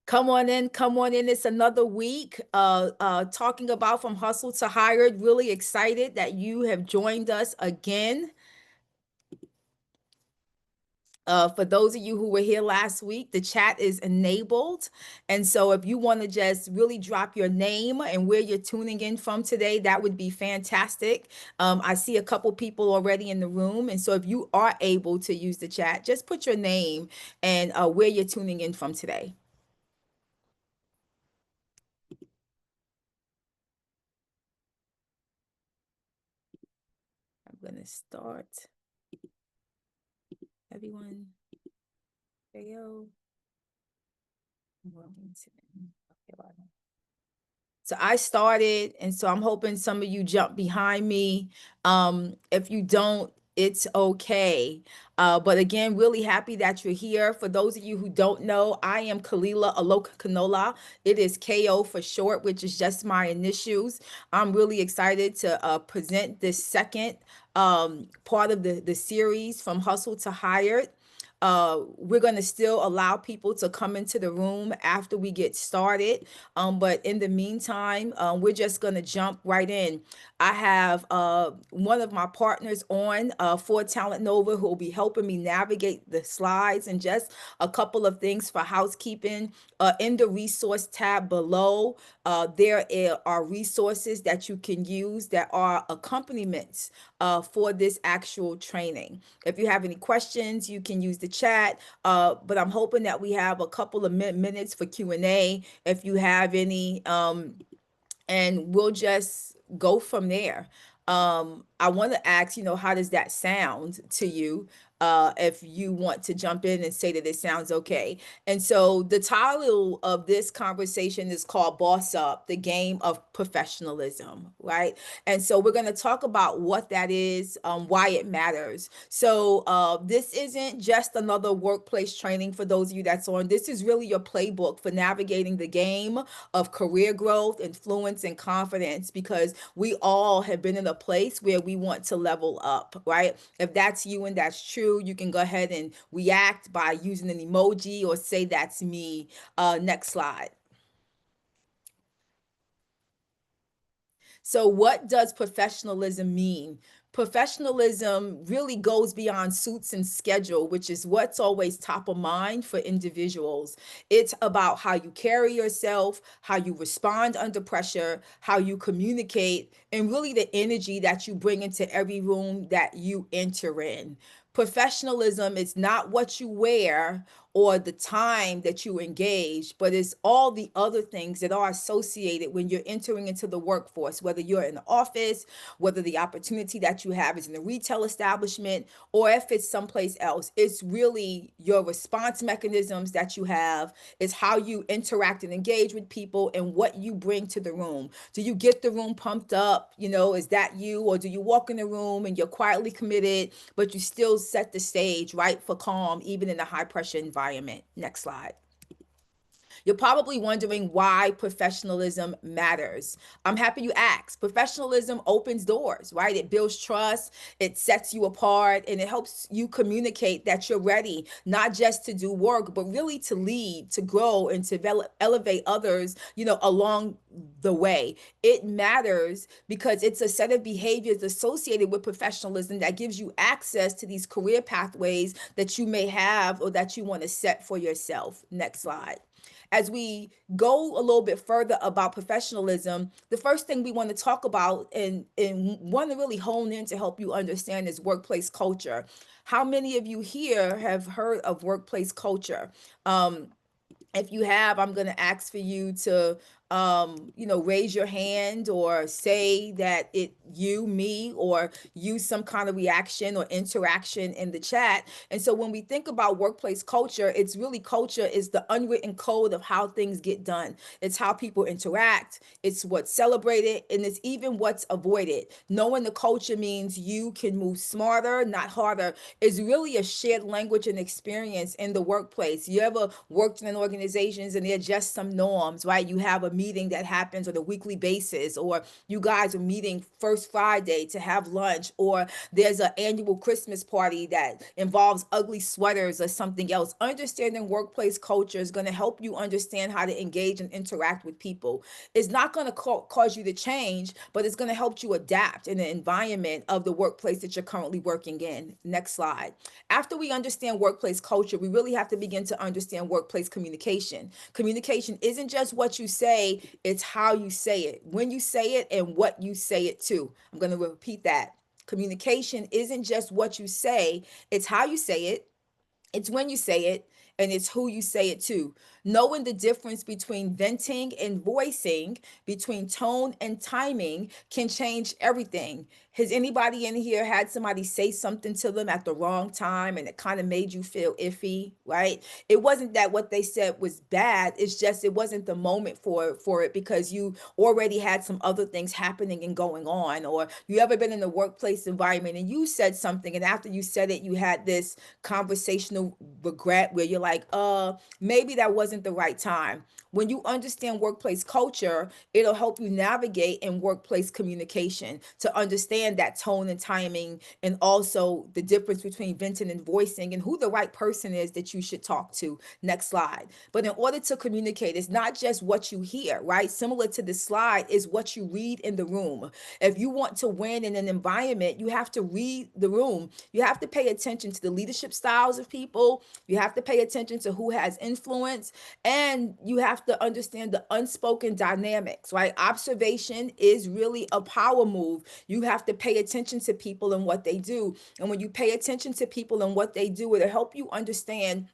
Come on in, come on in. It's another week talking about From Hustle to Hired. Really excited that you have joined us again. For those of you who were here last week, the chat is enabled. And so if you want to just really drop your name and where you're tuning in from today, that would be fantastic. I see a couple people already in the room. And so if you are able to use the chat, just put your name and where you're tuning in from today. I'm going to start. Everyone, Theo, Wilmington. Okay, well, so I started, and so I'm hoping some of you jump behind me. If you don't, it's okay. But again, really happy that you're here. For those of you who don't know, I am Kalila Aloka Kanola. It is KO for short, which is just my initials. I'm really excited to present this second part of the series From Hustle to Hired. We're going to still allow people to come into the room after we get started. But in the meantime, we're just going to jump right in. I have one of my partners on for Talent Nova who will be helping me navigate the slides, and just a couple of things for housekeeping. In the resource tab below, there are resources that you can use that are accompaniments for this actual training. If you have any questions, you can use the chat, but I'm hoping that we have a couple of minutes for Q&A if you have any, and we'll just go from there. I want to ask, how does that sound to you? If you want to jump in and say that it sounds okay. And so the title of this conversation is called Boss Up, the Game of Professionalism, right? And so we're going to talk about what that is, why it matters. So this isn't just another workplace training for those of you that's on. This is really your playbook for navigating the game of career growth, influence, and confidence, because we all have been in a place where we want to level up, right? If that's you and that's true, you can go ahead and react by using an emoji or say that's me. Next slide. So what does professionalism mean? Professionalism really goes beyond suits and schedule, which is what's always top of mind for individuals. It's about how you carry yourself, how you respond under pressure, how you communicate, and really the energy that you bring into every room that you enter in. Professionalism is not what you wear or the time that you engage, but it's all the other things that are associated when you're entering into the workforce, whether you're in the office, whether the opportunity that you have is in a retail establishment, or if it's someplace else. It's really your response mechanisms that you have, is how you interact and engage with people, and what you bring to the room. Do you get the room pumped up? Is that you? Or do you walk in the room and you're quietly committed, but you still set the stage, right, for calm, even in a high pressure environment? Next slide. You're probably wondering why professionalism matters. I'm happy you asked. Professionalism opens doors, right? It builds trust, it sets you apart, and it helps you communicate that you're ready, not just to do work, but really to lead, to grow, and to elevate others, along the way. It matters because it's a set of behaviors associated with professionalism that gives you access to these career pathways that you may have or that you want to set for yourself. Next slide. As we go a little bit further about professionalism, the first thing we want to talk about and want to really hone in to help you understand is workplace culture. How many of you here have heard of workplace culture? If you have, I'm going to ask for you to raise your hand or say that me, or use some kind of reaction or interaction in the chat. And so when we think about workplace culture, it's really, culture is the unwritten code of how things get done. It's how people interact, it's what's celebrated, and it's even what's avoided. Knowing the culture means you can move smarter, not harder. It's really a shared language and experience in the workplace. You ever worked in an organizations and there are just some norms, right? You have a meeting that happens on a weekly basis, or you guys are meeting first Friday to have lunch, or there's an annual Christmas party that involves ugly sweaters or something else. Understanding workplace culture is going to help you understand how to engage and interact with people. It's not going to cause you to change, but it's going to help you adapt in the environment of the workplace that you're currently working in. Next slide. After we understand workplace culture, we really have to begin to understand workplace communication. Communication isn't just what you say, it's how you say it, when you say it, and what you say it to. I'm going to repeat that. Communication isn't just what you say, it's how you say it, it's when you say it, and it's who you say it to. Knowing the difference between venting and voicing, between tone and timing, can change everything. Has anybody in here had somebody say something to them at the wrong time and it kind of made you feel iffy, right? It wasn't that what they said was bad. It's just it wasn't the moment for it because you already had some other things happening and going on. Or you ever been in a workplace environment and you said something, and after you said it, you had this conversational regret where you're like, maybe that wasn't the right time. When you understand workplace culture, it'll help you navigate in workplace communication to understand that tone and timing, and also the difference between venting and voicing, and who the right person is that you should talk to. Next slide. But in order to communicate, it's not just what you hear, right? Similar to this slide is what you read in the room. If you want to win in an environment, you have to read the room. You have to pay attention to the leadership styles of people. You have to pay attention to who has influence, and you have to understand the unspoken dynamics, right? Observation is really a power move. You have to pay attention to people and what they do. And when you pay attention to people and what they do, it'll help you understand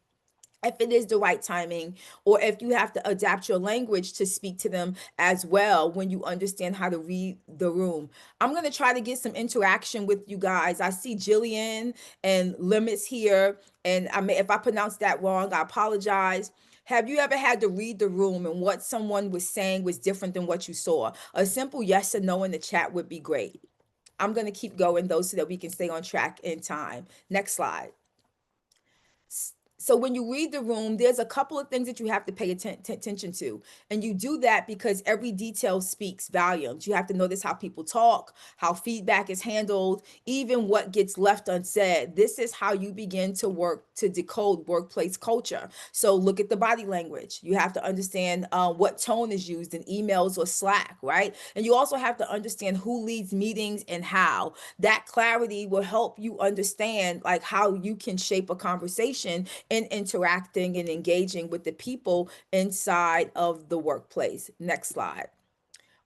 if it is the right timing, or if you have to adapt your language to speak to them as well when you understand how to read the room. I'm going to try to get some interaction with you guys. I see Jillian and Limits here, and if I pronounce that wrong, I apologize. Have you ever had to read the room and what someone was saying was different than what you saw? A simple yes or no in the chat would be great. I'm going to keep going though so that we can stay on track in time. Next slide. So when you read the room, there's a couple of things that you have to pay attention to. And you do that because every detail speaks volumes. You have to notice how people talk, how feedback is handled, even what gets left unsaid. This is how you begin to work to decode workplace culture. So look at the body language. You have to understand what tone is used in emails or Slack, right? And you also have to understand who leads meetings and how. That clarity will help you understand like how you can shape a conversation in interacting and engaging with the people inside of the workplace. Next slide.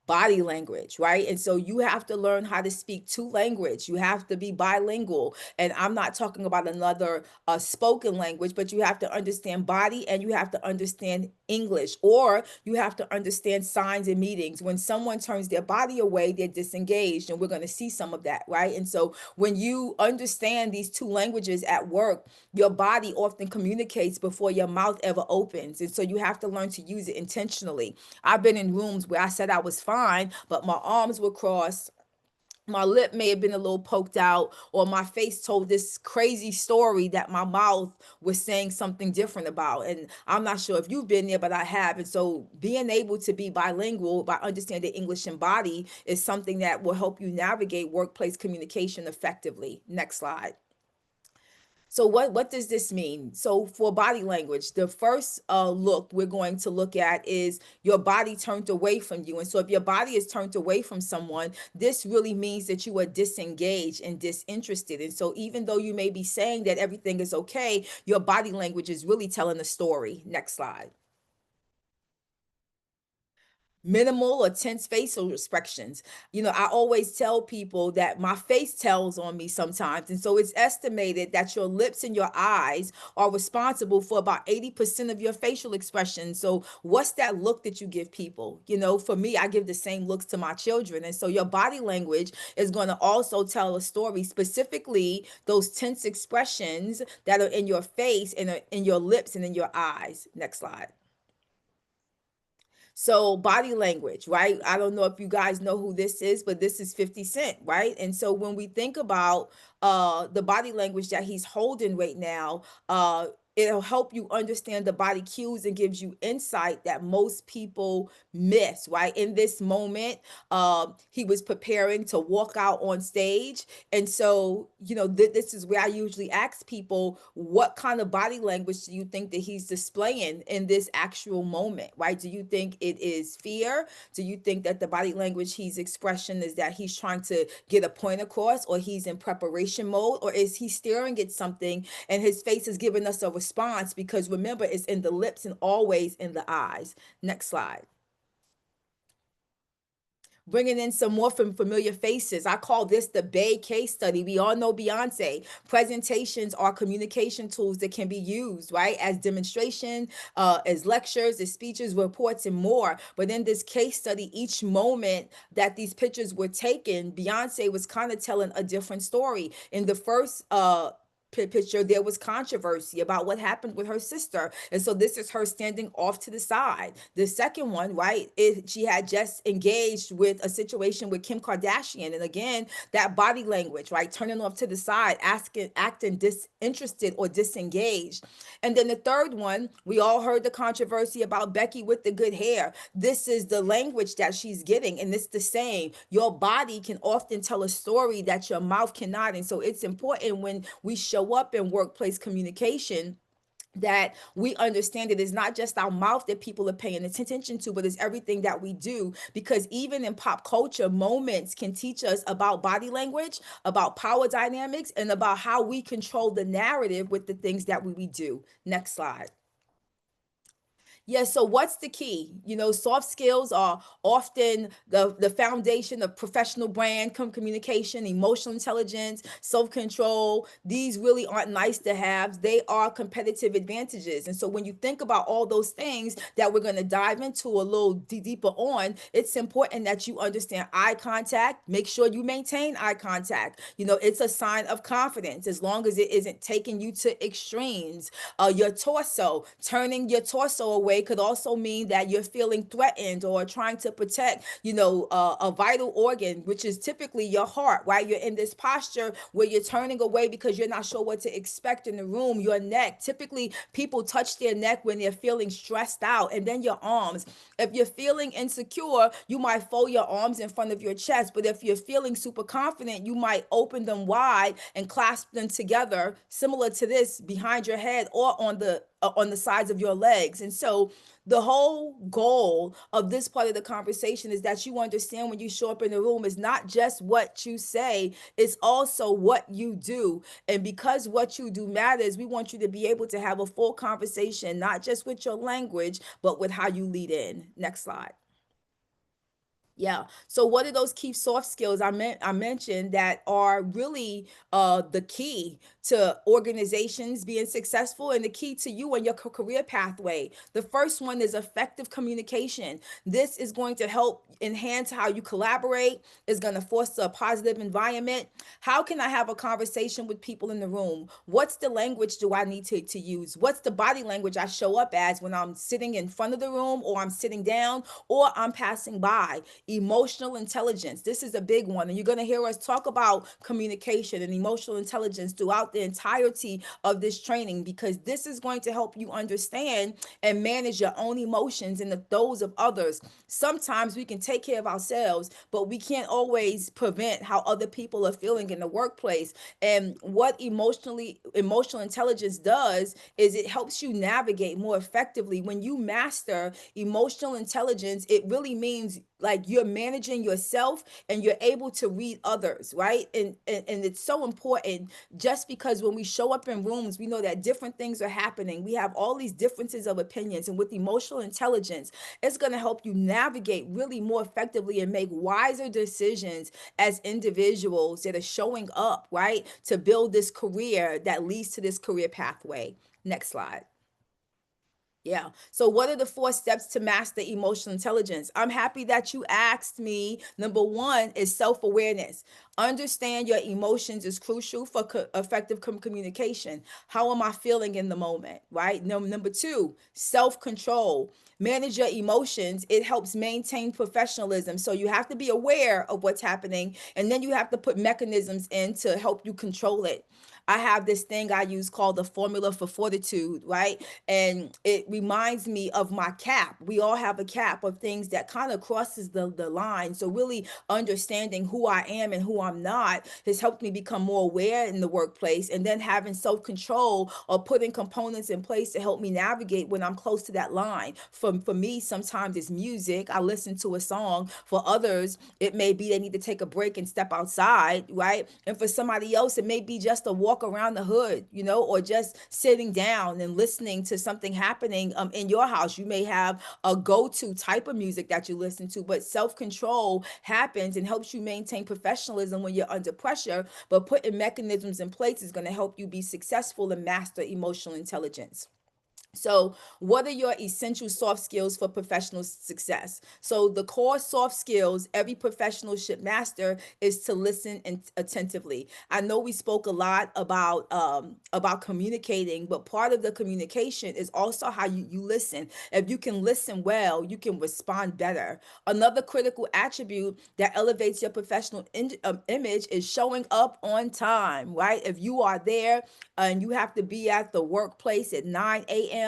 Body language, right? And so you have to learn how to speak two language. You have to be bilingual. And I'm not talking about another spoken language, but you have to understand body and you have to understand English, or you have to understand signs in meetings. When someone turns their body away, they're disengaged, and we're going to see some of that, right? And so when you understand these two languages at work, your body often communicates before your mouth ever opens. And so you have to learn to use it intentionally. I've been in rooms where I said I was fine, but my arms were crossed. My lip may have been a little poked out, or my face told this crazy story that my mouth was saying something different about. And I'm not sure if you've been there, but I have. And so being able to be bilingual by understanding English and body is something that will help you navigate workplace communication effectively. Next slide. So what does this mean? So for body language, the first look we're going to look at is your body turned away from you. And so if your body is turned away from someone, this really means that you are disengaged and disinterested. And so even though you may be saying that everything is okay, your body language is really telling a story. Next slide. Minimal or tense facial expressions. I always tell people that my face tells on me sometimes. And so it's estimated that your lips and your eyes are responsible for about 80% of your facial expression. So what's that look that you give people? For me, I give the same looks to my children. And so your body language is going to also tell a story, specifically those tense expressions that are in your face and are in your lips and in your eyes. Next slide. So body language, right? I don't know if you guys know who this is, but this is 50 Cent, right? And so when we think about the body language that he's holding right now, It'll help you understand the body cues and gives you insight that most people miss, right? In this moment, he was preparing to walk out on stage. And so, this is where I usually ask people, what kind of body language do you think that he's displaying in this actual moment, right? Do you think it is fear? Do you think that the body language he's expressing is that he's trying to get a point across, or he's in preparation mode, or is he staring at something and his face is giving us a response? Because remember, it's in the lips and always in the eyes. Next slide. Bringing in some more familiar faces. I call this the Bay case study. We all know Beyonce. Presentations are communication tools that can be used, right, as demonstration, as lectures, as speeches, reports, and more. But in this case study, each moment that these pictures were taken, Beyonce was kind of telling a different story. In the first picture, there was controversy about what happened with her sister, and so this is her standing off to the side. The second one, right, she had just engaged with a situation with Kim Kardashian, and again, that body language, right, turning off to the side, acting disinterested or disengaged. And then the third one, we all heard the controversy about Becky with the good hair. This is the language that she's getting, and it's the same. Your body can often tell a story that your mouth cannot, and so it's important when we show up in workplace communication that we understand it is not just our mouth that people are paying attention to, but it's everything that we do. Because even in pop culture, moments can teach us about body language, about power dynamics, and about how we control the narrative with the things that we do. Next slide. Yeah, so what's the key? Soft skills are often the foundation of professional brand communication, emotional intelligence, self-control. These really aren't nice to have. They are competitive advantages. And so when you think about all those things that we're going to dive into a little deeper on, it's important that you understand eye contact. Make sure you maintain eye contact. It's a sign of confidence as long as it isn't taking you to extremes. Your torso, turning your torso away could also mean that you're feeling threatened or trying to protect, a vital organ, which is typically your heart, right? You're in this posture where you're turning away because you're not sure what to expect in the room. Your neck, typically people touch their neck when they're feeling stressed out. And then your arms. If you're feeling insecure, you might fold your arms in front of your chest. But if you're feeling super confident, you might open them wide and clasp them together, similar to this, behind your head or on the sides of your legs. And so the whole goal of this part of the conversation is that you understand when you show up in the room is not just what you say, it's also what you do. And because what you do matters, we want you to be able to have a full conversation, not just with your language, but with how you lead in. Next slide. Yeah. So what are those key soft skills I mentioned that are really the key to organizations being successful and the key to you and your career pathway? The first one is effective communication. This is going to help enhance how you collaborate. It's going to foster a positive environment. How can I have a conversation with people in the room? What's the language do I need to use? What's the body language I show up as when I'm sitting in front of the room, or I'm sitting down, or I'm passing by? Emotional intelligence. This is a big one. And you're going to hear us talk about communication and emotional intelligence throughout the entirety of this training, because this is going to help you understand and manage your own emotions and those of others. Sometimes we can take care of ourselves, but we can't always prevent how other people are feeling in the workplace. And what emotional intelligence does is it helps you navigate more effectively. When you master emotional intelligence, it really means like you're managing yourself and you're able to read others, right? And it's so important, just because when we show up in rooms, we know that different things are happening. We have all these differences of opinions, and with emotional intelligence, it's going to help you navigate really more effectively and make wiser decisions as individuals that are showing up, right, to build this career that leads to this career pathway. Next slide. Yeah. So, what are the 4 steps to master emotional intelligence? I'm happy that you asked me. Number one is self awareness. Understand your emotions is crucial for effective communication. How am I feeling in the moment? Right. Number two, self control. Manage your emotions. It helps maintain professionalism. So, you have to be aware of what's happening, and then you have to put mechanisms in to help you control it. I have this thing I use called the formula for fortitude, right? And it reminds me of my cap. We all have a cap of things that kind of crosses the line. So really understanding who I am and who I'm not has helped me become more aware in the workplace, and then having self-control or putting components in place to help me navigate when I'm close to that line. For me, sometimes it's music. I listen to a song. For others, it may be they need to take a break and step outside, right? And for somebody else, it may be just a walk around the hood, or just sitting down and listening to something happening in your house. You may have a go-to type of music that you listen to, but self-control happens and helps you maintain professionalism when you're under pressure. But putting mechanisms in place is going to help you be successful and master emotional intelligence. So, what are your essential soft skills for professional success? So, the core soft skills every professional should master is to listen and attentively. I know we spoke a lot about communicating, but part of the communication is also how you listen. If you can listen well, you can respond better. Another critical attribute that elevates your professional image is showing up on time, right? If you are there and you have to be at the workplace at 9 a.m.,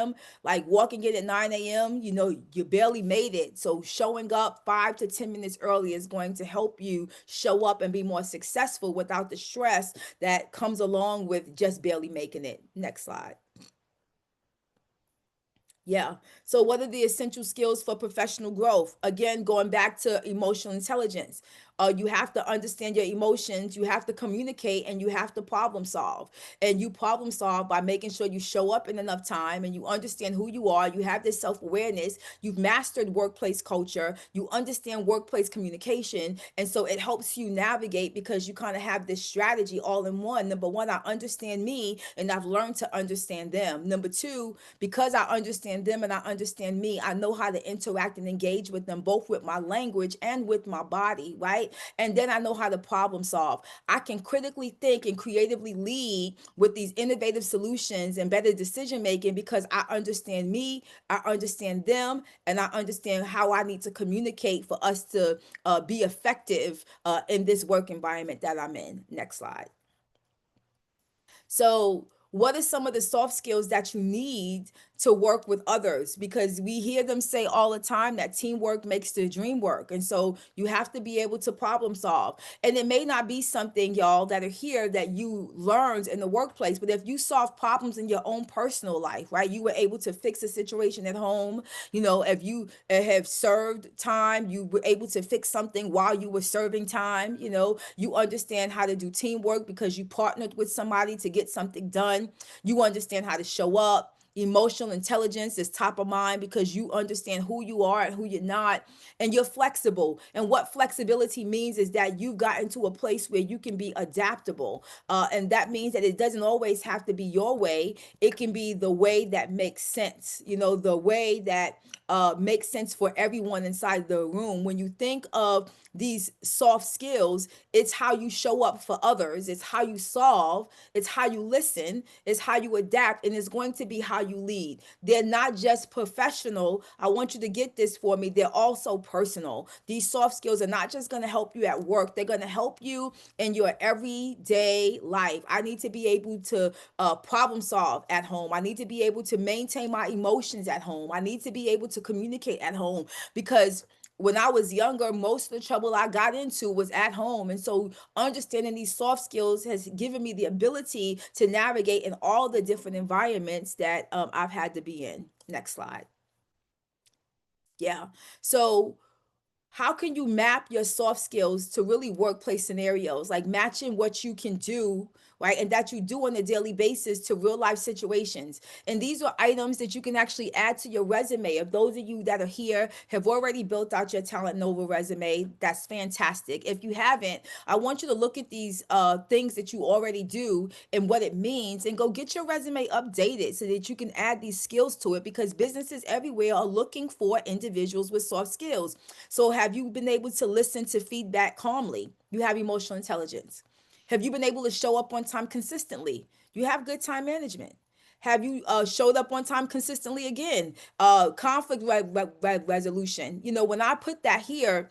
like walking in at 9 a.m., you barely made it. So showing up 5 to 10 minutes early is going to help you show up and be more successful without the stress that comes along with just barely making it. Next slide. Yeah. So, what are the essential skills for professional growth? Again, going back to emotional intelligence. You have to understand your emotions, you have to communicate, and you have to problem solve. And you problem solve by making sure you show up in enough time and you understand who you are. You have this self awareness. You've mastered workplace culture. You understand workplace communication. And so it helps you navigate because you kind of have this strategy all in one. Number one, I understand me and I've learned to understand them. Number two, because I understand them and I understand me, I know how to interact and engage with them, both with my language and with my body, right? And then I know how to problem solve. I can critically think and creatively lead with these innovative solutions and better decision making because I understand me, I understand them, and I understand how I need to communicate for us to be effective in this work environment that I'm in. Next slide. So, what are some of the soft skills that you need to work with others? Because we hear them say all the time that teamwork makes the dream work. And so you have to be able to problem solve. And it may not be something, y'all, that are here that you learned in the workplace, but if you solve problems in your own personal life, right? You were able to fix a situation at home. If you have served time, you were able to fix something while you were serving time. You understand how to do teamwork because you partnered with somebody to get something done. You understand how to show up. Emotional intelligence is top of mind because you understand who you are and who you're not, and you're flexible. And what flexibility means is that you've gotten to a place where you can be adaptable. And that means that it doesn't always have to be your way, it can be the way that makes sense, the way that makes sense for everyone inside the room. When you think of these soft skills, it's how you show up for others, it's how you solve, it's how you listen, it's how you adapt, and it's going to be how you lead. They're not just professional. I want you to get this for me. They're also personal. These soft skills are not just going to help you at work, they're going to help you in your everyday life. I need to be able to problem solve at home. I need to be able to maintain my emotions at home. I need to be able to communicate at home because when I was younger, most of the trouble I got into was at home. And so understanding these soft skills has given me the ability to navigate in all the different environments that I've had to be in. Next slide. Yeah. So how can you map your soft skills to really workplace scenarios, like matching what you can do, right, and that you do on a daily basis to real life situations? And these are items that you can actually add to your resume. If those of you that are here have already built out your Talent Nova resume, that's fantastic. If you haven't, I want you to look at these things that you already do and what it means, and go get your resume updated so that you can add these skills to it, because businesses everywhere are looking for individuals with soft skills. So, have you been able to listen to feedback calmly? You have emotional intelligence. Have you been able to show up on time consistently? You have good time management. Have you showed up on time consistently again? Conflict resolution. When I put that here,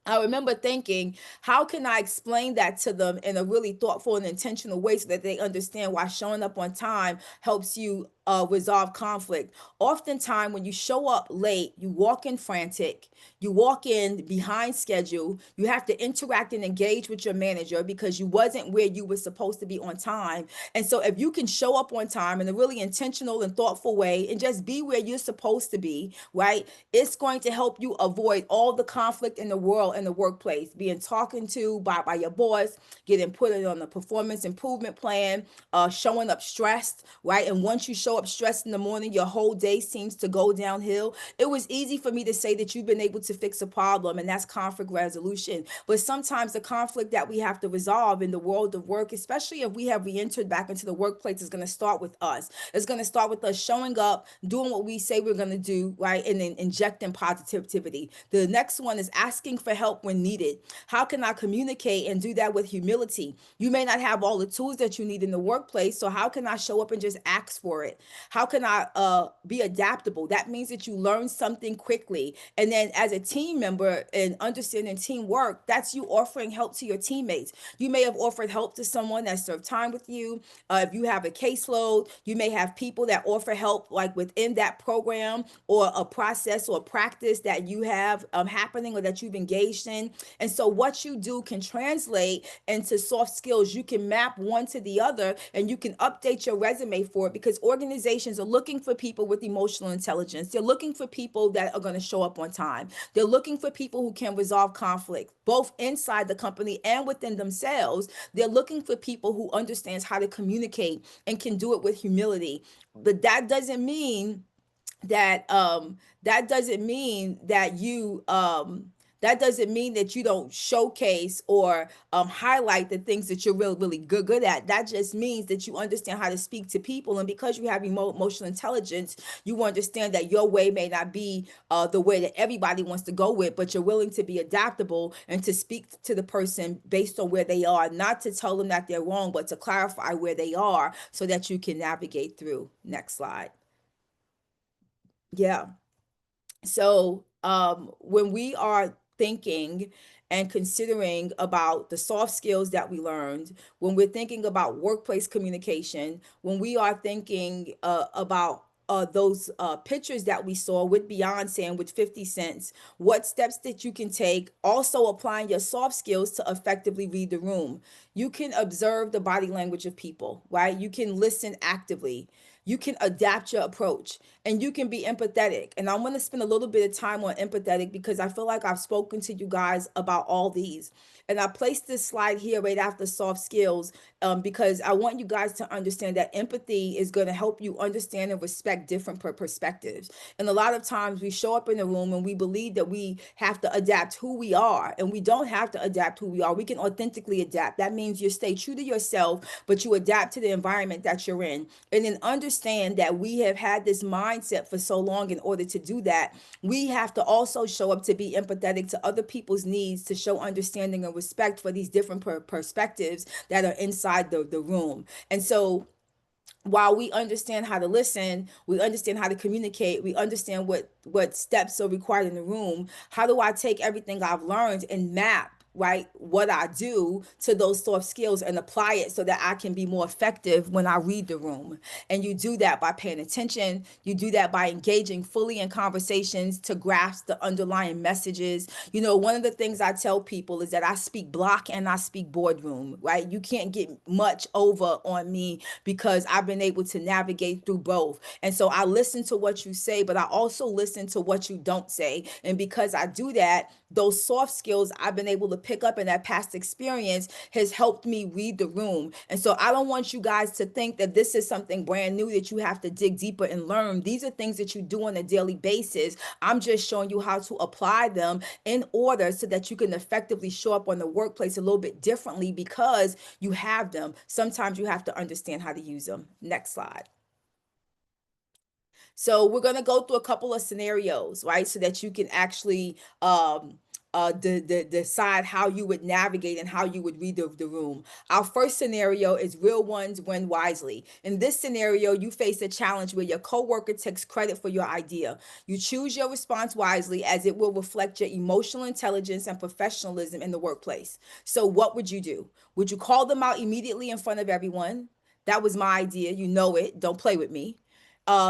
I remember thinking, how can I explain that to them in a really thoughtful and intentional way so that they understand why showing up on time helps you resolve conflict. Oftentimes, when you show up late, you walk in frantic, you walk in behind schedule, you have to interact and engage with your manager because you wasn't where you were supposed to be on time. And so, if you can show up on time in a really intentional and thoughtful way and just be where you're supposed to be, right? It's going to help you avoid all the conflict in the world in the workplace, being talking to by your boss, getting put on a performance improvement plan, showing up stressed, right? And once you show up stressed in the morning, your whole day seems to go downhill. It was easy for me to say that you've been able to fix a problem, and that's conflict resolution. But sometimes the conflict that we have to resolve in the world of work, especially if we have re-entered back into the workplace, is going to start with us. It's going to start with us showing up, doing what we say we're going to do, right? And then injecting positivity. The next one is asking for help when needed. How can I communicate and do that with humility? You may not have all the tools that you need in the workplace, so how can I show up and just ask for it? How can I be adaptable? That means that you learn something quickly. And then as a team member and understanding teamwork, that's you offering help to your teammates. You may have offered help to someone that served time with you. If you have a caseload, you may have people that offer help like within that program or a process or practice that you have happening or that you've engaged in. And so what you do can translate into soft skills. You can map one to the other and you can update your resume for it because organizations are looking for people with emotional intelligence. They're looking for people that are going to show up on time. They're looking for people who can resolve conflict, both inside the company and within themselves. They're looking for people who understands how to communicate and can do it with humility. But that that doesn't mean that you that doesn't mean that you don't showcase or highlight the things that you're really good at. That just means that you understand how to speak to people, and because you have emotional intelligence, you understand that your way may not be the way that everybody wants to go with, but you're willing to be adaptable and to speak to the person based on where they are, not to tell them that they're wrong, but to clarify where they are so that you can navigate through. Next slide. Yeah. So, when we are thinking and considering about the soft skills that we learned, when we're thinking about workplace communication, when we are thinking about those pictures that we saw with Beyonce and with 50 Cents, what steps that you can take, also applying your soft skills to effectively read the room. You can observe the body language of people, right? You can listen actively. You can adapt your approach and you can be empathetic. And I'm going to spend a little bit of time on empathetic because I feel like I've spoken to you guys about all these. And I placed this slide here right after soft skills because I want you guys to understand that empathy is going to help you understand and respect different perspectives. And a lot of times we show up in a room and we believe that we have to adapt who we are, and we don't have to adapt who we are. We can authentically adapt. That means you stay true to yourself, but you adapt to the environment that you're in. And then understand that we have had this mindset for so long. In order to do that, we have to also show up to be empathetic to other people's needs, to show understanding and respect for these different perspectives that are inside the room. And so while we understand how to listen, we understand how to communicate, we understand what steps are required in the room. How do I take everything I've learned and map, right, what I do to those soft skills and apply it so that I can be more effective when I read the room? And you do that by paying attention. You do that by engaging fully in conversations to grasp the underlying messages. You know, one of the things I tell people is that I speak block and I speak boardroom, right? You can't get much over on me because I've been able to navigate through both. And so I listen to what you say, but I also listen to what you don't say. And because I do that, those soft skills I've been able to pick up in that past experience has helped me read the room. And so I don't want you guys to think that this is something brand new that you have to dig deeper and learn. These are things that you do on a daily basis. I'm just showing you how to apply them in order so that you can effectively show up on the workplace a little bit differently because you have them. Sometimes you have to understand how to use them. Next slide. So we're going to go through a couple of scenarios, right? So that you can actually decide how you would navigate and how you would read the room. Our first scenario is real ones win wisely. In this scenario, you face a challenge where your coworker takes credit for your idea. You choose your response wisely as it will reflect your emotional intelligence and professionalism in the workplace. So, what would you do? Would you call them out immediately in front of everyone? That was my idea. You know it. Don't play with me.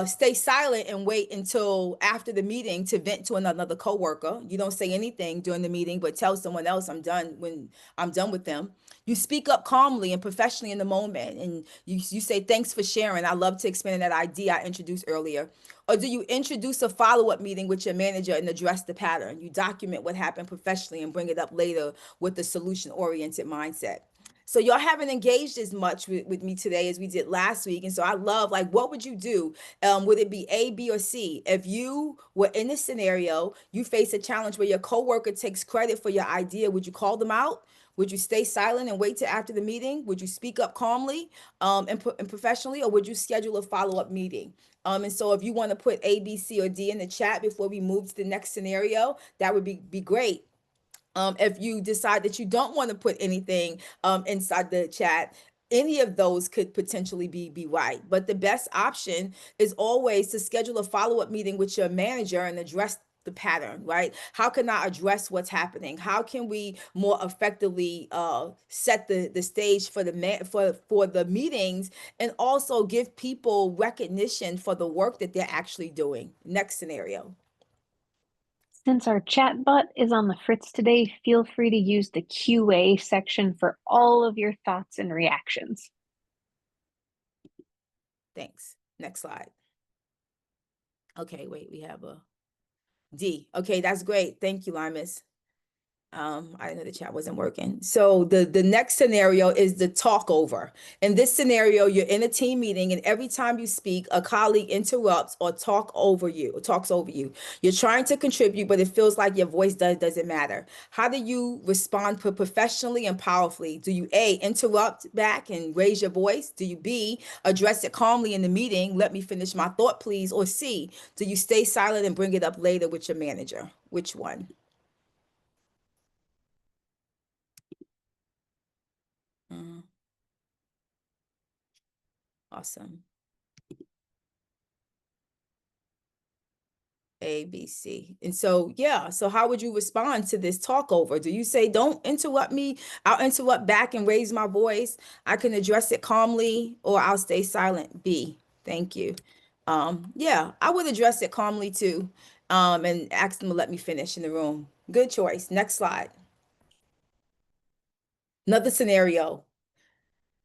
Stay silent and wait until after the meeting to vent to another coworker. You don't say anything during the meeting, but tell someone else I'm done when I'm done with them. You speak up calmly and professionally in the moment, and you say thanks for sharing. I love to expand on that idea I introduced earlier. Or do you introduce a follow-up meeting with your manager and address the pattern? You document what happened professionally and bring it up later with the solution-oriented mindset. So y'all haven't engaged as much with me today as we did last week. And so I love, like, what would you do? Would it be A, B, or C? If you were in this scenario, you face a challenge where your coworker takes credit for your idea. Would you call them out? Would you stay silent and wait till after the meeting? Would you speak up calmly and professionally, or would you schedule a follow-up meeting? And so if you want to put A, B, C, or D in the chat before we move to the next scenario, that would be great. If you decide that you don't want to put anything inside the chat, any of those could potentially be right. But the best option is always to schedule a follow-up meeting with your manager and address the pattern, right? How can I address what's happening? How can we more effectively set the stage for for the meetings, and also give people recognition for the work that they're actually doing? Next scenario. Since our chatbot is on the fritz today, feel free to use the QA section for all of your thoughts and reactions. Thanks. Next slide. Okay, wait, we have a D. Okay, that's great. Thank you, Limas. I didn't know the chat wasn't working. So the next scenario is the talk over. In this scenario, you're in a team meeting, and every time you speak, a colleague interrupts or talks over you. You're trying to contribute, but it feels like your voice doesn't matter. How do you respond professionally and powerfully? Do you A, interrupt back and raise your voice? Do you B, address it calmly in the meeting? Let me finish my thought, please. Or C, do you stay silent and bring it up later with your manager? Which one? Mhm. Awesome. A, B, C. And so, yeah. So how would you respond to this talk over? Do you say, don't interrupt me? I'll interrupt back and raise my voice. I can address it calmly, or I'll stay silent. B. Thank you. Yeah, I would address it calmly too. And ask them to let me finish in the room. Good choice. Next slide. Another scenario.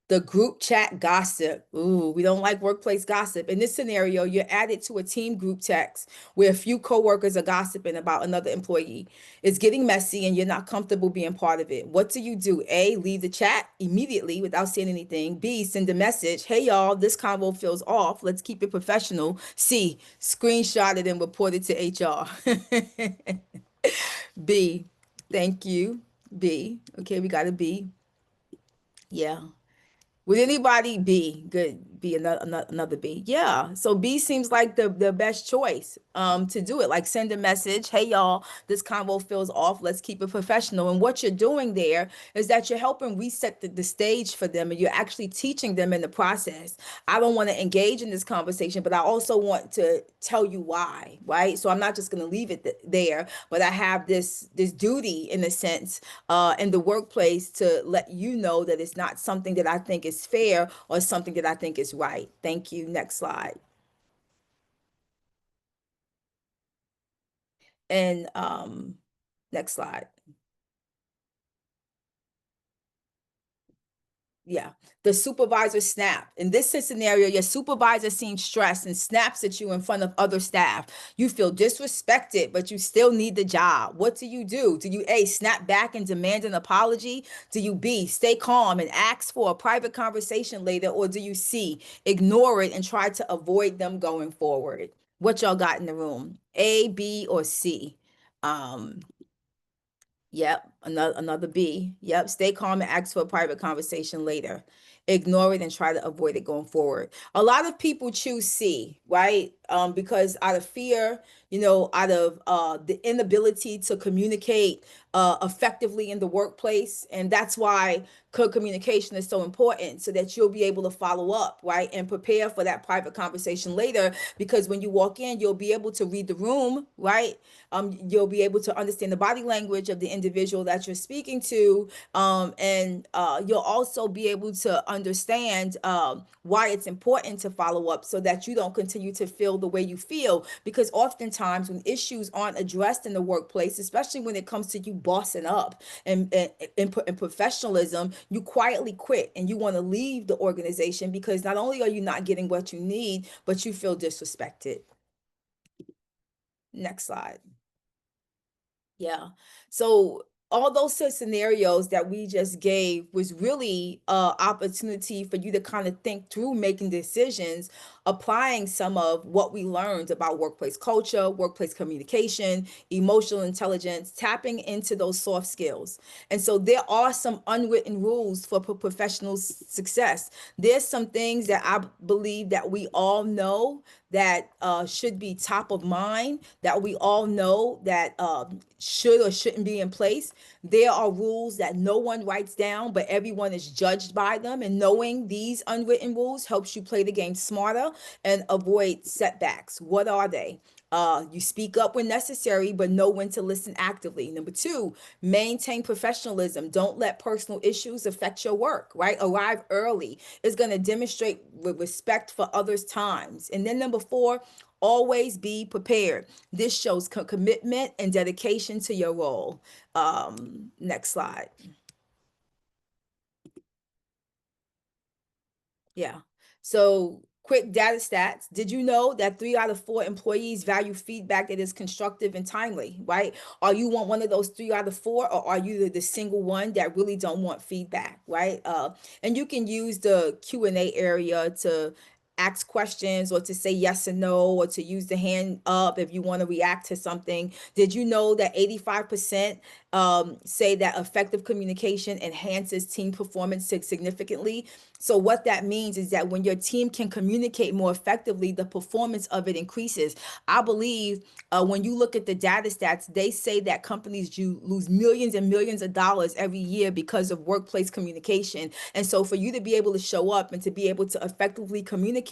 The group chat gossip. Ooh, we don't like workplace gossip. In this scenario, you're added to a team group text where a few coworkers are gossiping about another employee. It's getting messy and you're not comfortable being part of it. What do? A, leave the chat immediately without saying anything. B, send a message. Hey, y'all, this convo feels off. Let's keep it professional. C, screenshot it and report it to HR. B, thank you. B. Okay, we got a B. Yeah. Would anybody be good? Be another B? Yeah. So B seems like the best choice to do it. Like, send a message, hey y'all, this convo feels off. Let's keep it professional. And what you're doing there is that you're helping reset the stage for them, and you're actually teaching them in the process. I don't want to engage in this conversation, but I also want to tell you why, right? So I'm not just going to leave it there, but I have this duty in a sense in the workplace to let you know that it's not something that I think is fair or something that I think is right. Thank you. Next slide. And next slide. Yeah, the supervisor snap. In this scenario, your supervisor seems stressed and snaps at you in front of other staff. You feel disrespected, but you still need the job. What do? Do you A, snap back and demand an apology? Do you B, stay calm and ask for a private conversation later? Or do you C, ignore it and try to avoid them going forward? What y'all got in the room? A, B, or C? Um, Yep. Another B. Yep. Stay calm and ask for a private conversation later. Ignore it and try to avoid it going forward. A lot of people choose C, right? Because out of fear, out of the inability to communicate effectively in the workplace. And that's why communication is so important, so that you'll be able to follow up, right? And prepare for that private conversation later. Because when you walk in, you'll be able to read the room, right? You'll be able to understand the body language of the individual that you're speaking to. And you'll also be able to understand why it's important to follow up, so that you don't continue to feel the way you feel. Because oftentimes when issues aren't addressed in the workplace, especially when it comes to you bossing up and professionalism, you quietly quit and you want to leave the organization, because not only are you not getting what you need, but you feel disrespected. Next slide. Yeah. So all those scenarios that we just gave was really opportunity for you to kind of think through making decisions, applying some of what we learned about workplace culture, workplace communication, emotional intelligence, tapping into those soft skills. And so there are some unwritten rules for professional success. There's some things that I believe that we all know that should be top of mind, that we all know that should or shouldn't be in place. There are rules that no one writes down, but everyone is judged by them. And knowing these unwritten rules helps you play the game smarter and avoid setbacks. What are they? You speak up when necessary, but know when to listen actively. Number two, maintain professionalism. Don't let personal issues affect your work, right? Arrive early. It's going to demonstrate with respect for others' times. And then number four, always be prepared. This shows commitment and dedication to your role. Next slide. Yeah. So, quick data stats. Did you know that 3 out of 4 employees value feedback that is constructive and timely, right? Are you one of those 3 out of 4, or are you the single one that really don't want feedback, right? And you can use the Q&A area to ask questions, or to say yes or no, or to use the hand up if you want to react to something. Did you know that 85% say that effective communication enhances team performance significantly? So what that means is that when your team can communicate more effectively, the performance of it increases. I believe when you look at the data stats, they say that companies lose millions and millions of dollars every year because of workplace communication. And so for you to be able to show up and to be able to effectively communicate,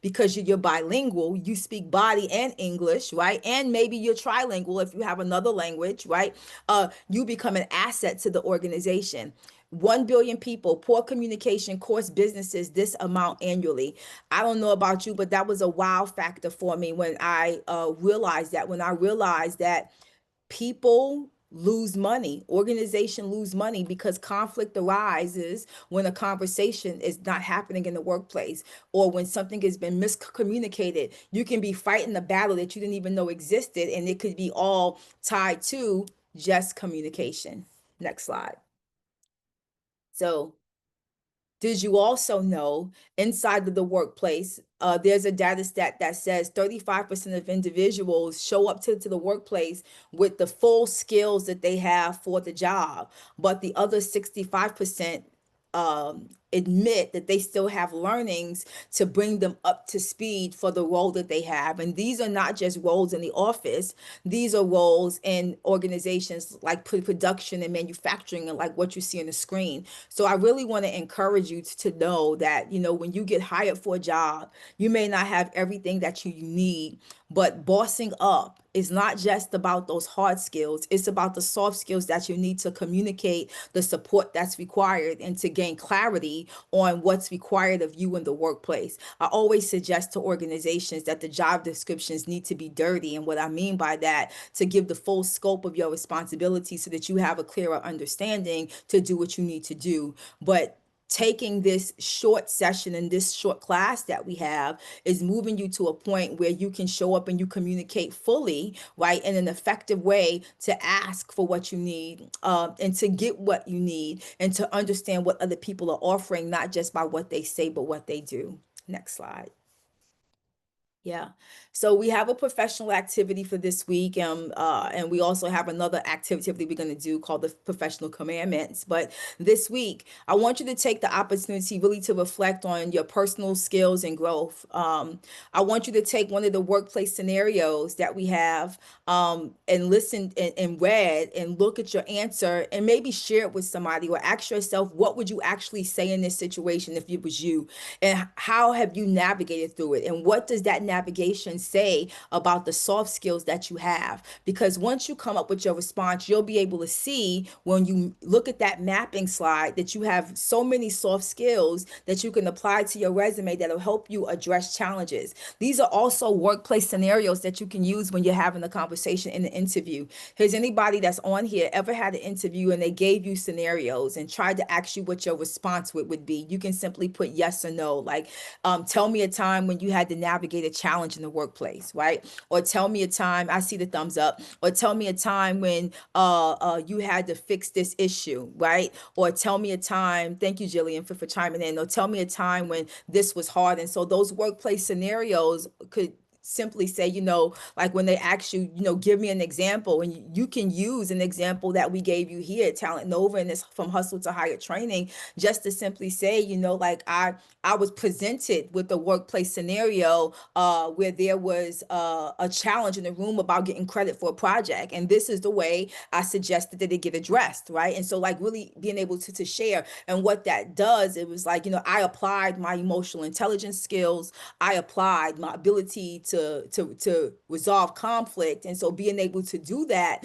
because you're bilingual, you speak body and English, right? And maybe you're trilingual if you have another language, right? You become an asset to the organization. 1 billion people, poor communication costs businesses this amount annually. I don't know about you, but that was a wow factor for me when I realized that people lose money, organization lose money, because conflict arises when a conversation is not happening in the workplace, or when something has been miscommunicated. You can be fighting a battle that you didn't even know existed, and it could be all tied to just communication. Next slide. So, did you also know inside of the workplace, there's a data stat that says 35% of individuals show up to the workplace with the full skills that they have for the job, but the other 65% admit that they still have learnings to bring them up to speed for the role that they have. And these are not just roles in the office, these are roles in organizations like production and manufacturing, and like what you see on the screen. So I really want to encourage you to know that, when you get hired for a job, you may not have everything that you need, but bossing up is not just about those hard skills. It's about the soft skills that you need to communicate the support that's required, and to gain clarity on what's required of you in the workplace. I always suggest to organizations that the job descriptions need to be dirty. And what I mean by that, to give the full scope of your responsibility, so that you have a clearer understanding to do what you need to do. But taking this short session and this short class that we have is moving you to a point where you can show up and you communicate fully, right, in an effective way, to ask for what you need, and to get what you need, and to understand what other people are offering, not just by what they say, but what they do. Next slide. Yeah. So we have a professional activity for this week, and we also have another activity we're going to do called the professional commandments. But this week, I want you to take the opportunity really to reflect on your personal skills and growth. I want you to take one of the workplace scenarios that we have, and listen and read and look at your answer and maybe share it with somebody or ask yourself, what would you actually say in this situation if it was you? And how have you navigated through it? And what does that navigation say about the soft skills that you have? Because once you come up with your response, you'll be able to see when you look at that mapping slide that you have so many soft skills that you can apply to your resume that'll help you address challenges. These are also workplace scenarios that you can use when you're having a conversation in an interview. Has anybody that's on here ever had an interview and they gave you scenarios and tried to ask you what your response would be? You can simply put yes or no. Like, tell me a time when you had to navigate a challenge in the workplace, right? Or tell me a time, I see the thumbs up, or tell me a time when you had to fix this issue, right? Or tell me a time, thank you, Jillian, for chiming in, or tell me a time when this was hard. And so those workplace scenarios could simply say, like when they ask you, give me an example, and you can use an example that we gave you here at Talent Nova and this from Hustle to Hire training, just to simply say, like I was presented with a workplace scenario where there was a challenge in the room about getting credit for a project, and this is the way I suggested that it get addressed, right? And so like really being able to share, and what that does, it was like, I applied my emotional intelligence skills, I applied my ability to resolve conflict. And so being able to do that,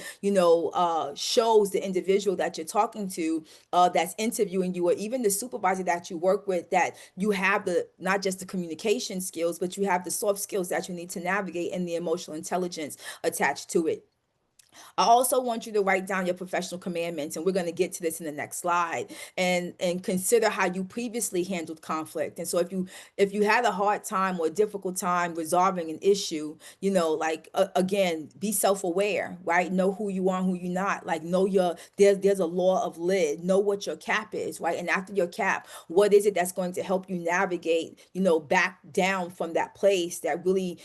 shows the individual that you're talking to, that's interviewing you, or even the supervisor that you work with, that you have the not just the communication skills, but you have the soft skills that you need to navigate, and the emotional intelligence attached to it. I also want you to write down your professional commandments, and we're going to get to this in the next slide. And consider how you previously handled conflict. And so if you had a hard time or a difficult time resolving an issue, like again, be self-aware, right? Know who you are and who you're not. Like know there's a law of lid. Know what your cap is, right? And after your cap, what is it that's going to help you navigate, back down from that place that really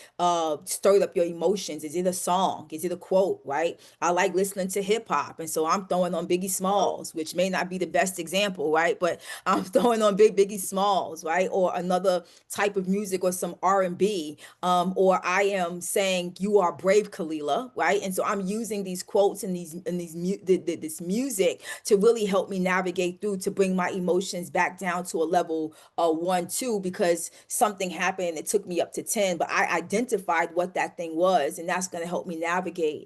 stirred up your emotions? Is it a song? Is it a quote, right? I like listening to hip hop, and so I'm throwing on Biggie Smalls, which may not be the best example, right? But I'm throwing on Biggie Smalls, right? Or another type of music, or some R&B, or I am saying "You are brave, Kalila," right? And so I'm using these quotes and this music to really help me navigate through, to bring my emotions back down to a level 1, 2, because something happened and it took me up to 10, but I identified what that thing was, and that's going to help me navigate,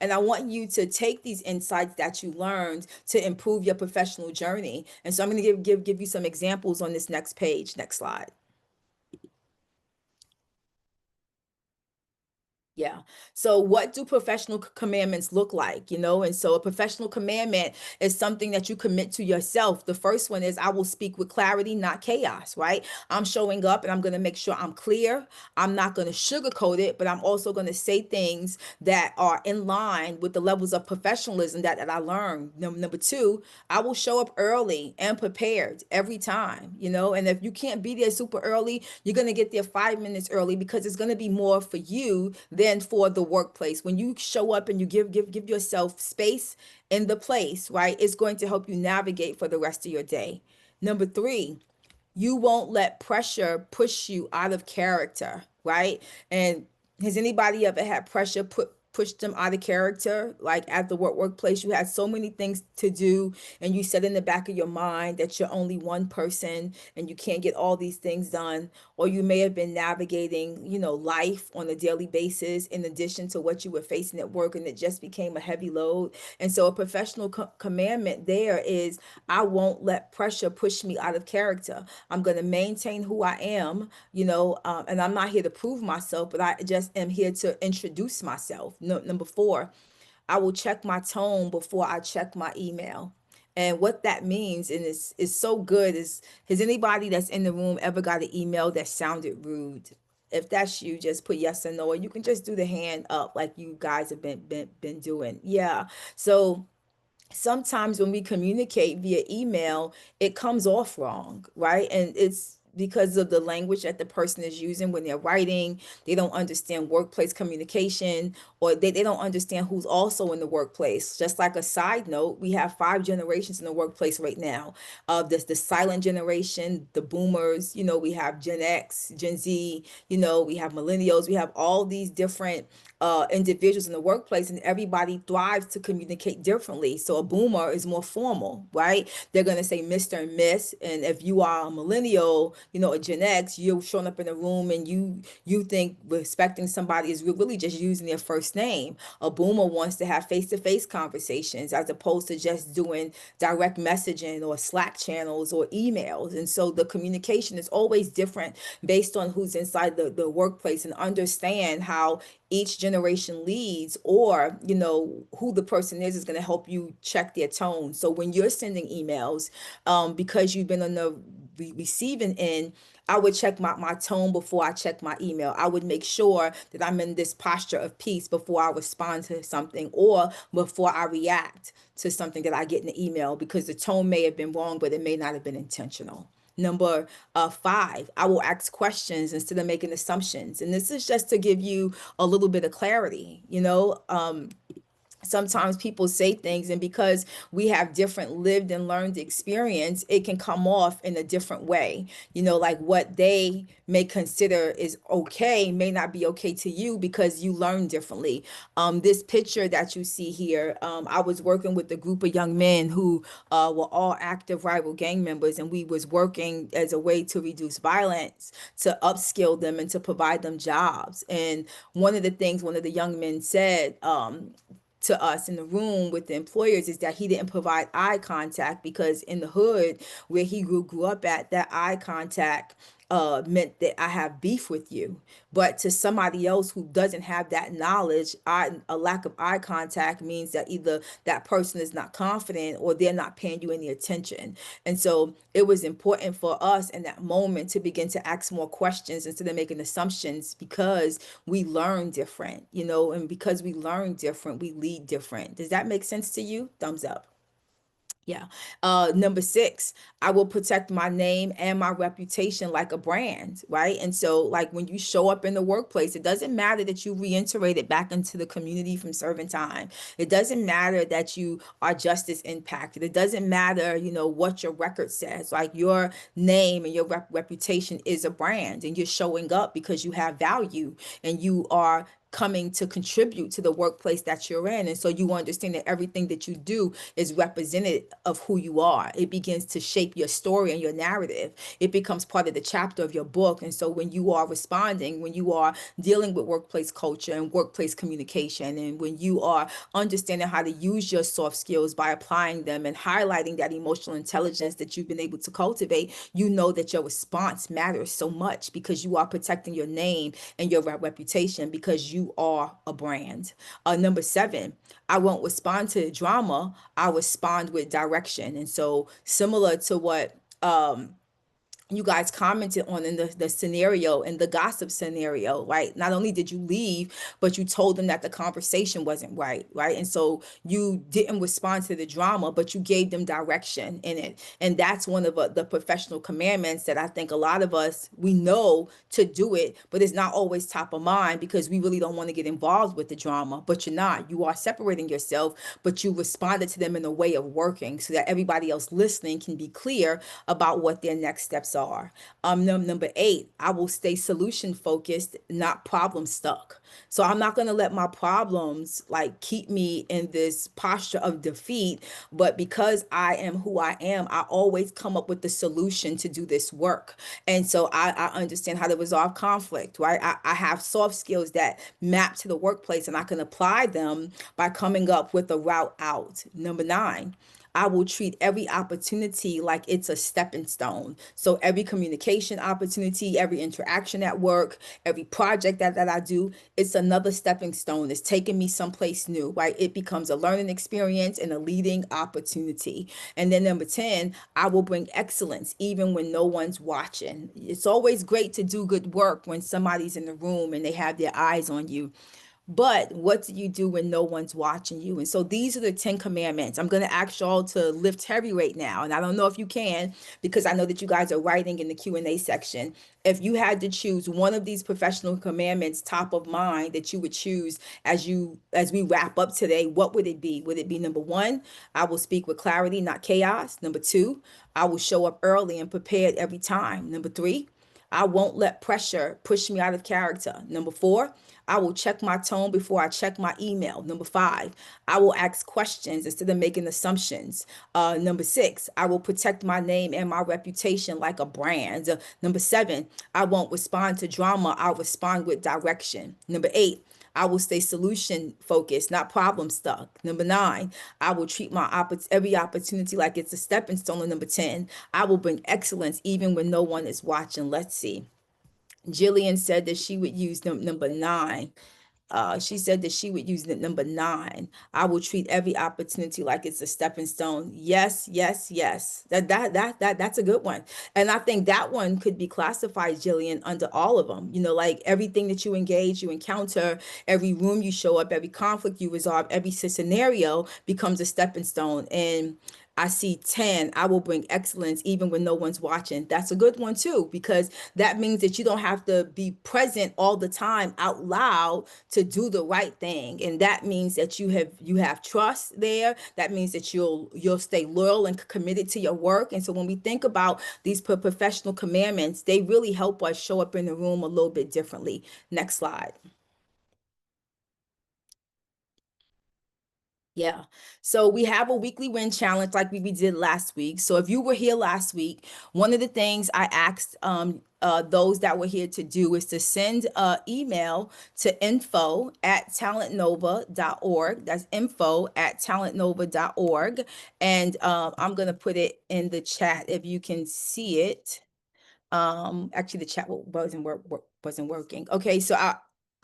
and I want you to take these insights that you learned to improve your professional journey. And so I'm going to give you some examples on this next page, next slide. Yeah. So what do professional commandments look like? And so a professional commandment is something that you commit to yourself. The first one is, I will speak with clarity, not chaos, right? I'm showing up and I'm going to make sure I'm clear. I'm not going to sugarcoat it, but I'm also going to say things that are in line with the levels of professionalism that I learned. Number two, I will show up early and prepared every time, and if you can't be there super early, you're going to get there 5 minutes early, because it's going to be more for you than for the workplace. When you show up and you give yourself space in the place, right, it's going to help you navigate for the rest of your day. Number three, you won't let pressure push you out of character, right? And has anybody ever had pressure push them out of character? Like at the workplace, you had so many things to do, and you said in the back of your mind that you're only one person and you can't get all these things done. Or you may have been navigating, life on a daily basis in addition to what you were facing at work, and it just became a heavy load. And so a professional commandment there is, I won't let pressure push me out of character. I'm going to maintain who I am, and I'm not here to prove myself, but I just am here to introduce myself. No, number four, I will check my tone before I check my email. And what that means, and is so good, is, has anybody that's in the room ever got an email that sounded rude? If that's you, just put yes or no, or you can just do the hand up like you guys have been doing. Yeah. So sometimes when we communicate via email, it comes off wrong, right? And it's because of the language that the person is using when they're writing. They don't understand workplace communication, or they don't understand who's also in the workplace. Just like a side note, we have five generations in the workplace right now. This the silent generation, the boomers, we have Gen X, Gen Z, we have millennials, we have all these different individuals in the workplace, and everybody thrives to communicate differently. So a boomer is more formal, right? They're going to say Mr. and Miss. And if you are a millennial, a Gen X, you're showing up in a room and you think respecting somebody is really just using their first name. A boomer wants to have face-to-face conversations as opposed to just doing direct messaging or Slack channels or emails. And so the communication is always different based on who's inside the workplace, and understand how each generation leads, or who the person is going to help you check their tone. So when you're sending emails, because you've been on the receiving end, I would check my tone before I check my email. I would make sure that I'm in this posture of peace before I respond to something, or before I react to something that I get in the email, because the tone may have been wrong, but it may not have been intentional. Number five, I will ask questions instead of making assumptions. And this is just to give you a little bit of clarity. Sometimes people say things, and because we have different lived and learned experience, it can come off in a different way. Like what they may consider is okay may not be okay to you, because you learn differently. This picture that you see here, I was working with a group of young men who were all active rival gang members, and we was working as a way to reduce violence, to upskill them, and to provide them jobs. And one of the things one of the young men said, to us in the room with the employers, is that he didn't provide eye contact, because in the hood where he grew up at, that eye contact meant that I have beef with you. But to somebody else who doesn't have that knowledge, a lack of eye contact means that either that person is not confident, or they're not paying you any attention. And so it was important for us in that moment to begin to ask more questions instead of making assumptions, because we learn different, and because we learn different, we lead different. Does that make sense to you? Thumbs up. Yeah. Number six, I will protect my name and my reputation like a brand, right? And so, like when you show up in the workplace, it doesn't matter that you reiterated back into the community from serving time. It doesn't matter that you are justice impacted. It doesn't matter, what your record says. Like your name and your reputation is a brand, and you're showing up because you have value, and you are coming to contribute to the workplace that you're in. And so you understand that everything that you do is representative of who you are. It begins to shape your story and your narrative. It becomes part of the chapter of your book. And so when you are responding, when you are dealing with workplace culture and workplace communication, and when you are understanding how to use your soft skills by applying them and highlighting that emotional intelligence that you've been able to cultivate, you know that your response matters so much, because you are protecting your name and your reputation, because you are a brand. Number seven, I won't respond to drama. I respond with direction. And so, similar to what you guys commented on in the scenario, in the gossip scenario, right? Not only did you leave, but you told them that the conversation wasn't right, right? And so you didn't respond to the drama, but you gave them direction in it. And that's one of the professional commandments that I think a lot of us, we know to do it, but it's not always top of mind, because we really don't want to get involved with the drama. But you're not. You are separating yourself, but you responded to them in a way of working so that everybody else listening can be clear about what their next steps are. Number eight, I will stay solution focused, not problem stuck. So I'm not going to let my problems like keep me in this posture of defeat. But because I am who I am, I always come up with the solution to do this work. And so I understand how to resolve conflict, right? I have soft skills that map to the workplace, and I can apply them by coming up with a route out. Number nine, I will treat every opportunity like it's a stepping stone. So every communication opportunity, every interaction at work, every project that I do, it's another stepping stone. It's taking me someplace new, right? It becomes a learning experience and a leading opportunity. And then number 10, I will bring excellence even when no one's watching. It's always great to do good work when somebody's in the room and they have their eyes on you. But what do you do when no one's watching you? And so these are the 10 commandments. I'm going to ask y'all to lift heavy right now. And I don't know if you can, because I know that you guys are writing in the Q&A section. If you had to choose one of these professional commandments top of mind that you would choose as we wrap up today, what would it be? Would it be number one, I will speak with clarity, not chaos? Number two, I will show up early and prepared every time. Number three, I won't let pressure push me out of character. Number four, I will check my tone before I check my email. Number five, I will ask questions instead of making assumptions. Number six, I will protect my name and my reputation like a brand. Number seven, I won't respond to drama. I'll respond with direction. Number eight, I will stay solution focused, not problem stuck. Number nine, I will treat every opportunity like it's a stepping stone. And number 10, I will bring excellence even when no one is watching. Let's see. Jillian said that she would use number nine. She said that she would use the number nine. I will treat every opportunity like it's a stepping stone. Yes, yes, yes. That's a good one. And I think that one could be classified, Jillian, under all of them. You know, like everything that you engage, you encounter, every room you show up, every conflict you resolve, every scenario becomes a stepping stone. And I see 10, I will bring excellence even when no one's watching. That's a good one too, because that means that you don't have to be present all the time out loud to do the right thing. And that means that you have trust there. That means that you'll stay loyal and committed to your work. And so when we think about these professional commandments, they really help us show up in the room a little bit differently. Next slide. Yeah. So we have a weekly win challenge like we did last week. So if you were here last week, one of the things I asked those that were here to do is to send an email to info@talentnova.org. That's info@talentnova.org. And I'm going to put it in the chat if you can see it. Actually the chat wasn't working. Okay, so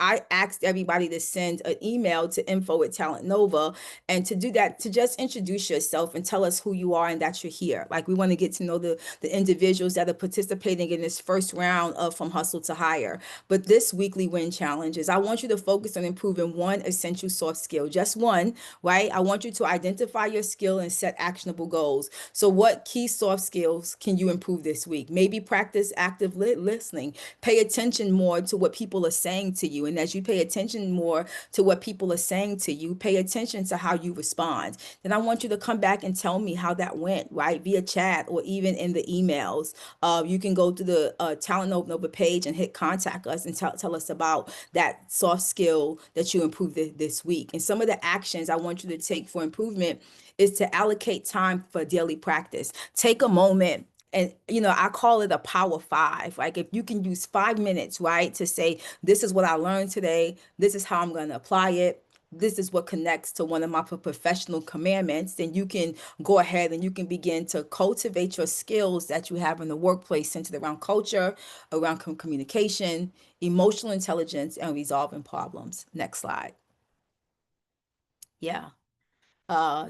I asked everybody to send an email to info@talentnova, and to do that, to just introduce yourself and tell us who you are and that you're here. Like, we want to get to know the individuals that are participating in this first round of From Hustle to Hire. But this weekly win challenge is, I want you to focus on improving one essential soft skill, just one, right? I want you to identify your skill and set actionable goals. So what key soft skills can you improve this week? Maybe practice active listening. Pay attention more to what people are saying to you. And as you pay attention more to what people are saying to you, pay attention to how you respond. Then I want you to come back and tell me how that went, right? Via chat or even in the emails. You can go to the Talent Nova page and hit contact us and tell us about that soft skill that you improved this week. And some of the actions I want you to take for improvement is to allocate time for daily practice. Take a moment, and I call it a power five. Like, if you can use 5 minutes, right, to say, this is what I learned today, this is how I'm going to apply it, this is what connects to one of my professional commandments, then you can go ahead and you can begin to cultivate your skills that you have in the workplace, centered around culture, around communication, emotional intelligence, and resolving problems. Next slide. Yeah.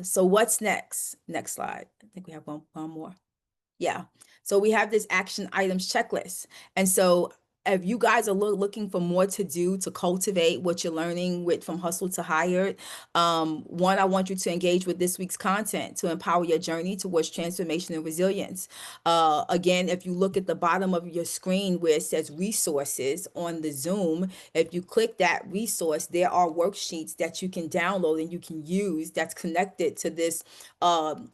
So what's next? Next slide. I think we have one more. Yeah. So we have this action items checklist. And so if you guys are looking for more to do to cultivate what you're learning with From Hustle to Hired, one, I want you to engage with this week's content to empower your journey towards transformation and resilience. Again, if you look at the bottom of your screen where it says resources on the Zoom, if you click that resource, there are worksheets that you can download and you can use that's connected to this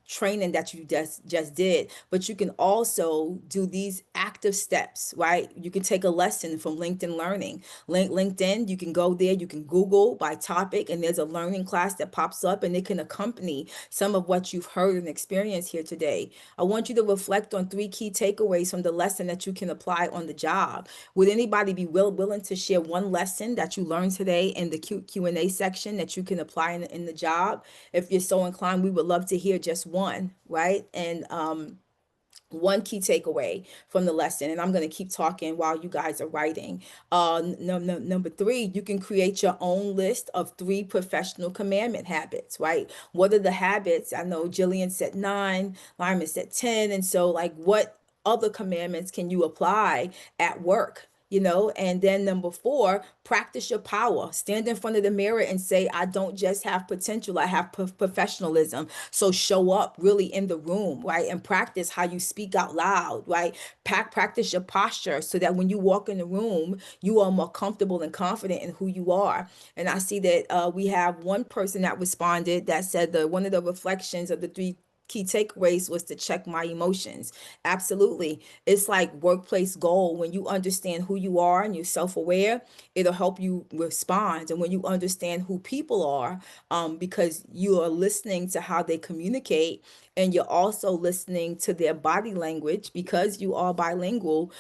training that you just did. But you can also do these active steps, right? You can take a lesson from LinkedIn Learning. LinkedIn, you can go there, you can Google by topic, and there's a learning class that pops up, and it can accompany some of what you've heard and experienced here today. I want you to reflect on 3 key takeaways from the lesson that you can apply on the job. Would anybody be willing to share one lesson that you learned today in the Q&A section that you can apply in the job? If you're so inclined, we would love to hear just one, right? And one key takeaway from the lesson, and I'm going to keep talking while you guys are writing. Number 3, you can create your own list of 3 professional commandment habits, right? What are the habits? I know Jillian said 9, Lyman said 10, and so, like, what other commandments can you apply at work? And then number four, practice your power. Stand in front of the mirror and say, I don't just have potential, I have professionalism. So show up really in the room, right? And practice how you speak out loud, right? Practice your posture so that when you walk in the room, you are more comfortable and confident in who you are. And I see that we have one person that responded that said that one of the reflections of the three key takeaways was to check my emotions. Absolutely. It's like workplace goal. When you understand who you are and you're self-aware, it'll help you respond. And when you understand who people are, because you are listening to how they communicate and you're also listening to their body language because you are bilingual,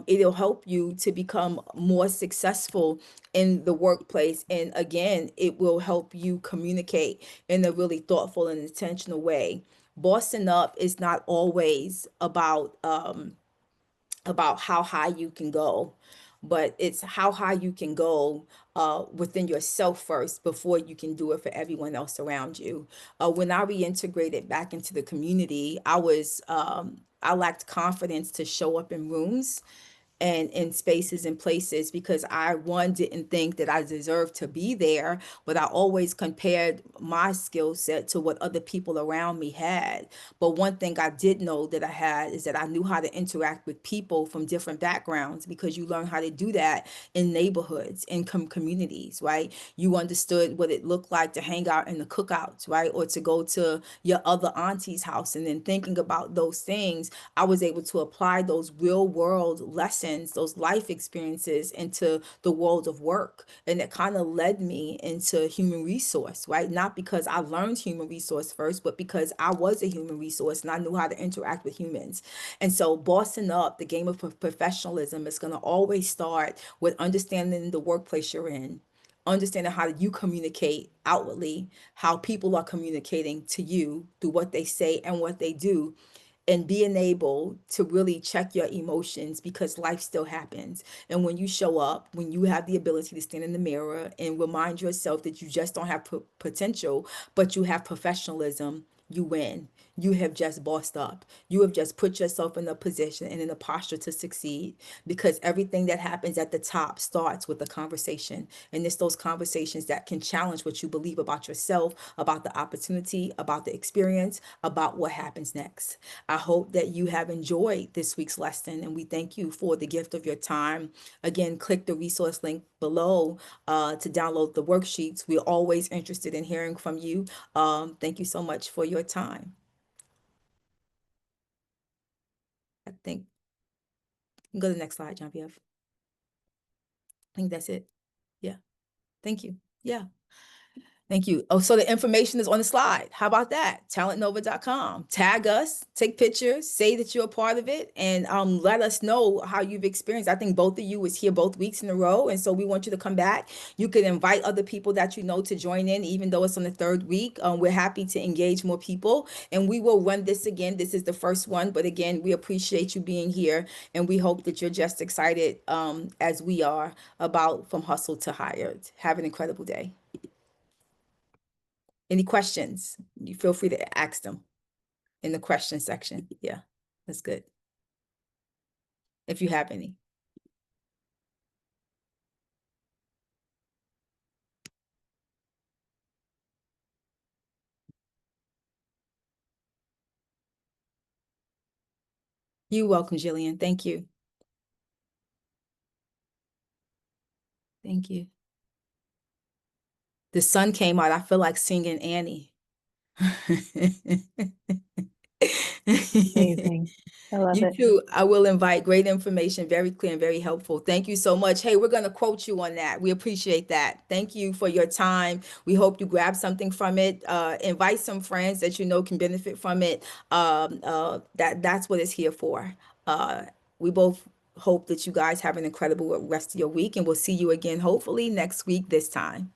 it'll help you to become more successful in the workplace. And again, it will help you communicate in a really thoughtful and intentional way. Bossing up is not always about how high you can go, but it's how high you can go within yourself first before you can do it for everyone else around you. When I reintegrated back into the community, I lacked confidence to show up in rooms and in spaces and places because I one didn't think that I deserved to be there, but I always compared my skill set to what other people around me had. But one thing I did know that I had is that I knew how to interact with people from different backgrounds because you learn how to do that in neighborhoods, in communities, right? You understood what it looked like to hang out in the cookouts, right? Or to go to your other auntie's house. And then thinking about those things, I was able to apply those real world lessons, those life experiences into the world of work. And it kind of led me into human resource, right? Not because I learned human resource first, but because I was a human resource and I knew how to interact with humans. And so, bossing up, the game of professionalism is going to always start with understanding the workplace you're in, understanding how you communicate outwardly, how people are communicating to you through what they say and what they do, and being able to really check your emotions because life still happens. And when you show up, when you have the ability to stand in the mirror and remind yourself that you just don't have potential, but you have professionalism, you win. You have just bossed up. You have just put yourself in a position and in a posture to succeed because everything that happens at the top starts with a conversation. And it's those conversations that can challenge what you believe about yourself, about the opportunity, about the experience, about what happens next. I hope that you have enjoyed this week's lesson and we thank you for the gift of your time. Again, click the resource link below to download the worksheets. We're always interested in hearing from you. Thank you so much for your time. I think you can go to the next slide, John P.F. I think that's it. Yeah. Thank you. Yeah. Thank you. Oh, so the information is on the slide. How about that? Talentnova.com. Tag us, take pictures, say that you're a part of it, and let us know how you've experienced. I think both of you was here both weeks in a row, and so we want you to come back. You could invite other people that you know to join in, even though it's on the third week. We're happy to engage more people, and we will run this again. This is the first one, but again, we appreciate you being here, and we hope that you're just excited as we are about From Hustle to Hired. Have an incredible day. Any questions? You feel free to ask them in the question section. Yeah, that's good. If you have any. You're welcome, Jillian. Thank you. Thank you. The sun came out. I feel like singing Annie. Amazing. I love You it. too. I will invite. Great information, very clear and very helpful. Thank you so much. Hey, we're going to quote you on that. We appreciate that. Thank you for your time. We hope you grab something from it. Invite some friends that you know can benefit from it. That's what it's here for. We both hope that you guys have an incredible rest of your week, and we'll see you again hopefully next week this time.